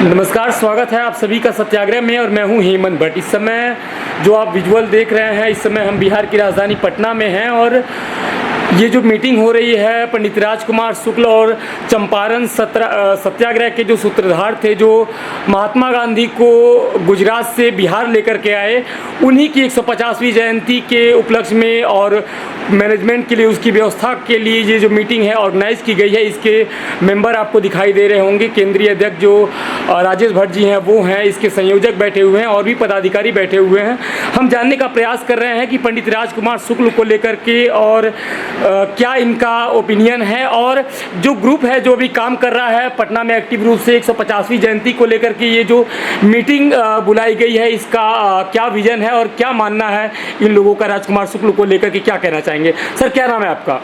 नमस्कार, स्वागत है आप सभी का सत्याग्रह में और मैं हूं हेमंत भट्ट। इस समय जो आप विजुअल देख रहे हैं, इस समय हम बिहार की राजधानी पटना में हैं और ये जो मीटिंग हो रही है पंडित राजकुमार शुक्ल और चंपारण सत्याग्रह के जो सूत्रधार थे, जो महात्मा गांधी को गुजरात से बिहार लेकर के आए, उन्हीं की 150वीं जयंती के उपलक्ष्य में और मैनेजमेंट के लिए, उसकी व्यवस्था के लिए ये जो मीटिंग है ऑर्गेनाइज की गई है। इसके मेंबर आपको दिखाई दे रहे होंगे। केंद्रीय अध्यक्ष जो राजेश भट्ट जी हैं वो हैं, इसके संयोजक बैठे हुए हैं और भी पदाधिकारी बैठे हुए हैं। हम जानने का प्रयास कर रहे हैं कि पंडित राजकुमार शुक्ल को लेकर के और क्या इनका ओपिनियन है और जो ग्रुप है जो भी काम कर रहा है पटना में एक्टिव रूप से 150वीं जयंती को लेकर के ये जो मीटिंग बुलाई गई है, इसका क्या विजन है और क्या मानना है इन लोगों का, राजकुमार शुक्ल को लेकर के क्या कहना चाहेंगे। सर, क्या नाम है आपका?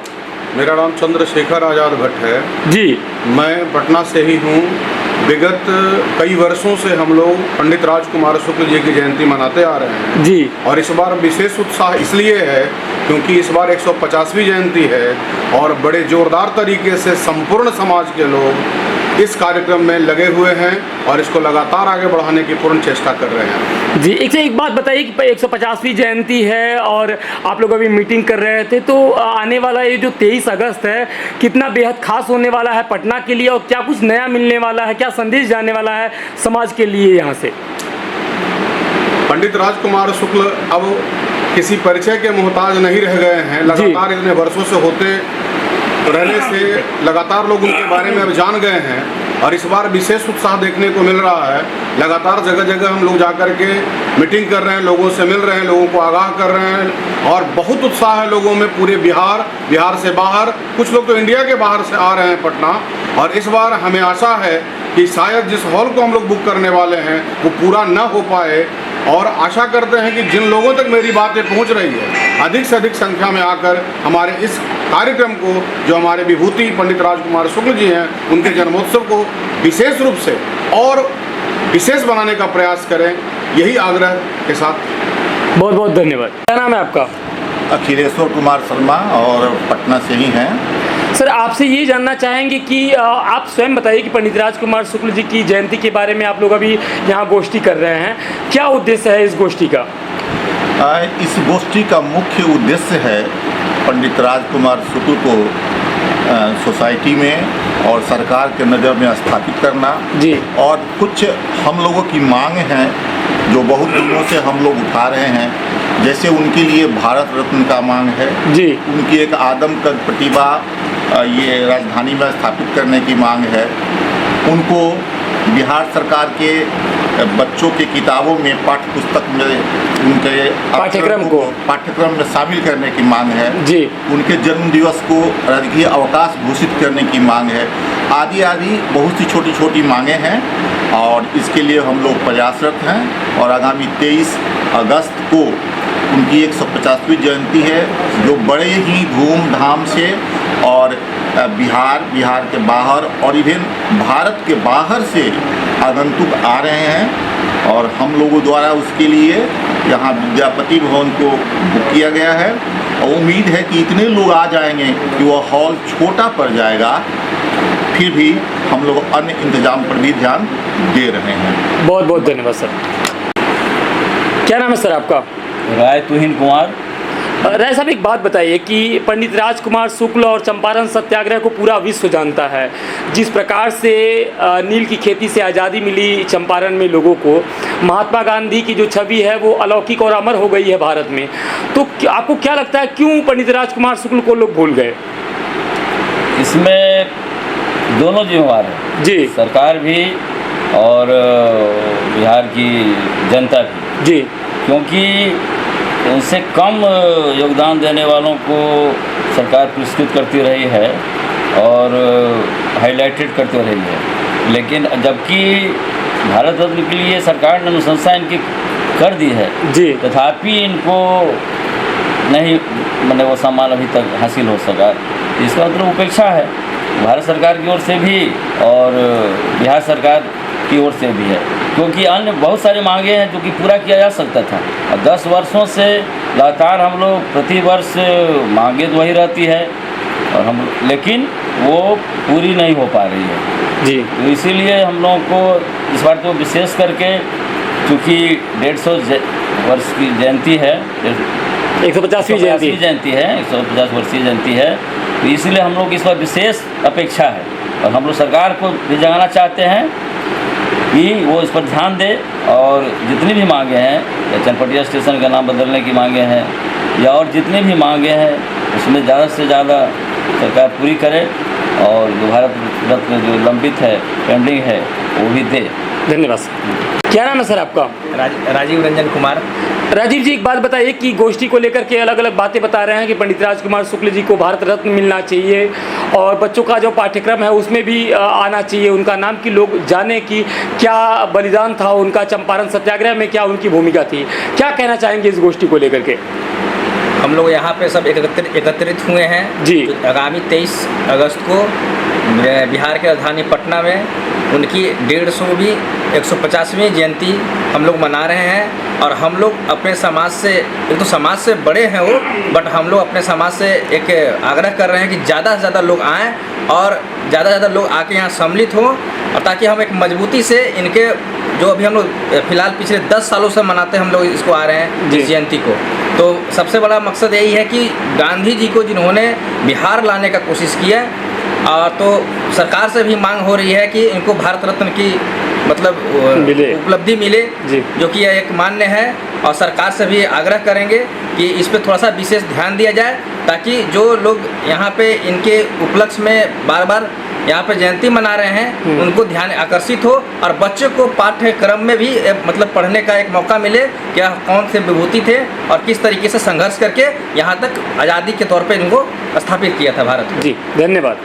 मेरा नाम चंद्रशेखर आज़ाद भट्ट है जी। मैं पटना से ही हूँ। विगत कई वर्षों से हम लोग पंडित राजकुमार शुक्ल जी की जयंती मनाते आ रहे हैं जी। और इस बार विशेष उत्साह इसलिए है क्योंकि इस बार 150वीं जयंती है और बड़े जोरदार तरीके से संपूर्ण समाज के लोग इस कार्यक्रम में लगे हुए हैं और इसको लगातार आगे बढ़ाने की पूर्ण चेष्टा कर रहे हैं। जी, एक बात बताइए कि 150वीं जयंती है और आप लोग अभी मीटिंग कर रहे थे, तो आने वाला ये जो 23 अगस्त है कितना बेहद खास होने वाला है पटना के लिए और क्या कुछ नया मिलने वाला है, क्या संदेश जाने वाला है समाज के लिए यहाँ से? पंडित राजकुमार शुक्ल अब किसी परिचय के मोहताज नहीं रह गए हैं। लगातार इतने वर्षों से होते रहने से लगातार लोग उनके बारे में अब जान गए हैं और इस बार विशेष उत्साह देखने को मिल रहा है। लगातार जगह जगह हम लोग जाकर के मीटिंग कर रहे हैं, लोगों से मिल रहे हैं, लोगों को आगाह कर रहे हैं और बहुत उत्साह है लोगों में। पूरे बिहार से बाहर, कुछ लोग तो इंडिया के बाहर से आ रहे हैं पटना। और इस बार हमें आशा है कि शायद जिस हॉल को हम लोग बुक करने वाले हैं वो पूरा न हो पाए और आशा करते हैं कि जिन लोगों तक मेरी बातें पहुंच रही है अधिक से अधिक संख्या में आकर हमारे इस कार्यक्रम को, जो हमारे विभूति पंडित राजकुमार शुक्ल जी हैं, उनके जन्मोत्सव को विशेष रूप से और विशेष बनाने का प्रयास करें, यही आग्रह के साथ। बहुत बहुत धन्यवाद। क्या नाम है आपका? अखिलेश्वर कुमार शर्मा और पटना से ही हैं। सर, आपसे ये जानना चाहेंगे कि आप स्वयं बताइए कि पंडित राजकुमार शुक्ल जी की जयंती के बारे में आप लोग अभी यहाँ गोष्ठी कर रहे हैं, क्या उद्देश्य है इस गोष्ठी का? इस गोष्ठी का मुख्य उद्देश्य है पंडित राजकुमार शुक्ल को सोसाइटी में और सरकार के नज़र में स्थापित करना जी। और कुछ हम लोगों की मांग हैं जो बहुत दिनों से हम लोग उठा रहे हैं, जैसे उनके लिए भारत रत्न का मांग है जी। उनकी एक आदमकद प्रतिभा ये राजधानी में स्थापित करने की मांग है। उनको बिहार सरकार के बच्चों के किताबों में पाठ्य पुस्तक में उनके पाठ्यक्रम में शामिल करने की मांग है जी। उनके जन्म दिवस को राजकीय अवकाश घोषित करने की मांग है। आदि आदि बहुत सी छोटी छोटी मांगें हैं और इसके लिए हम लोग प्रयासरत हैं और आगामी 23 अगस्त को उनकी 150वीं जयंती है, जो बड़े ही धूमधाम से और बिहार के बाहर और इवन भारत के बाहर से आगंतुक आ रहे हैं और हम लोगों द्वारा उसके लिए यहाँ विद्यापति भवन को बुक किया गया है और उम्मीद है कि इतने लोग आ जाएंगे कि वह हॉल छोटा पड़ जाएगा। फिर भी हम लोग अन्य इंतजाम पर भी ध्यान दे रहे हैं। बहुत बहुत धन्यवाद सर। क्या नाम है सर आपका? राय तुहिन कुमार। राय साहब, एक बात बताइए कि पंडित राजकुमार शुक्ल और चंपारण सत्याग्रह को पूरा विश्व जानता है। जिस प्रकार से नील की खेती से आज़ादी मिली चंपारण में लोगों को, महात्मा गांधी की जो छवि है वो अलौकिक और अमर हो गई है भारत में, तो आपको क्या लगता है क्यों पंडित राजकुमार शुक्ल को लोग भूल गए? इसमें दोनों जिम्मेवार हैं जी, सरकार भी और बिहार की जनता भी जी। क्योंकि उनसे कम योगदान देने वालों को सरकार पुरस्कृत करती रही है और हाईलाइटेड करती रही है, लेकिन जबकि भारत रत्न के लिए सरकार ने अनुशंसा इनकी कर दी है जी, तथापि इनको नहीं वो सम्मान अभी तक हासिल हो सका। इसका मतलब उपेक्षा है भारत सरकार की ओर से भी और बिहार सरकार की ओर से भी है, क्योंकि अन्य बहुत सारी मांगे हैं जो कि पूरा किया जा सकता था। और 10 वर्षों से लगातार हम लोग प्रति वर्ष मांगे तो वही रहती है और लेकिन वो पूरी नहीं हो पा रही है। जी तो इसीलिए हम लोगों को इस बार तो विशेष करके, चूँकि 150 वर्ष की जयंती है, 150वीं जयंती 150 वर्षीय जयंती है, तो इसीलिए हम लोग इस बार विशेष अपेक्षा है। और हम लोग सरकार को भी जगाना चाहते हैं कि वो इस पर ध्यान दे और जितनी भी मांगे हैं, या चनपटिया स्टेशन का नाम बदलने की मांगे हैं या और जितनी भी मांगे हैं, उसमें ज़्यादा से ज़्यादा सरकार पूरी करे और जो भारत रत्न जो लंबित है, पेंडिंग है, वो भी दे। धन्यवाद सर। क्या नाम है सर आपका? राजीव रंजन कुमार। राजीव जी, एक बात बताइए कि गोष्ठी को लेकर के अलग अलग बातें बता रहे हैं कि पंडित राजकुमार शुक्ल जी को भारत रत्न मिलना चाहिए और बच्चों का जो पाठ्यक्रम है उसमें भी आना चाहिए उनका नाम, कि लोग जाने कि क्या बलिदान था उनका, चंपारण सत्याग्रह में क्या उनकी भूमिका थी। क्या कहना चाहेंगे इस गोष्ठी को लेकर के? हम लोग यहाँ पे सब एकत्रित हुए हैं जी। आगामी 23 अगस्त को बिहार की राजधानी पटना में उनकी 150वीं 150वीं जयंती हम लोग मना रहे हैं। और हम लोग अपने समाज से, एक तो समाज से बड़े हैं वो, बट हम लोग अपने समाज से एक आग्रह कर रहे हैं कि ज़्यादा से ज़्यादा लोग आएँ और ज़्यादा से ज़्यादा लोग आके यहाँ सम्मिलित हों, और ताकि हम एक मजबूती से इनके जो अभी हम लोग फिलहाल पिछले 10 सालों से मनाते हम लोग इसको आ रहे हैं इस जयंती को, तो सबसे बड़ा मकसद यही है कि गांधी जी को जिन्होंने बिहार लाने का कोशिश किया, तो सरकार से भी मांग हो रही है कि इनको भारत रत्न की मतलब उपलब्धि मिले, जो कि यह एक मान्य है। और सरकार से भी आग्रह करेंगे कि इस पे थोड़ा सा विशेष ध्यान दिया जाए, ताकि जो लोग यहाँ पे इनके उपलक्ष्य में बार बार यहाँ पे जयंती मना रहे हैं उनको ध्यान आकर्षित हो और बच्चों को पाठ्यक्रम में भी मतलब पढ़ने का एक मौका मिले कि कौन से विभूति थे और किस तरीके से संघर्ष करके यहाँ तक आज़ादी के तौर पे इनको स्थापित किया था भारत को। जी धन्यवाद।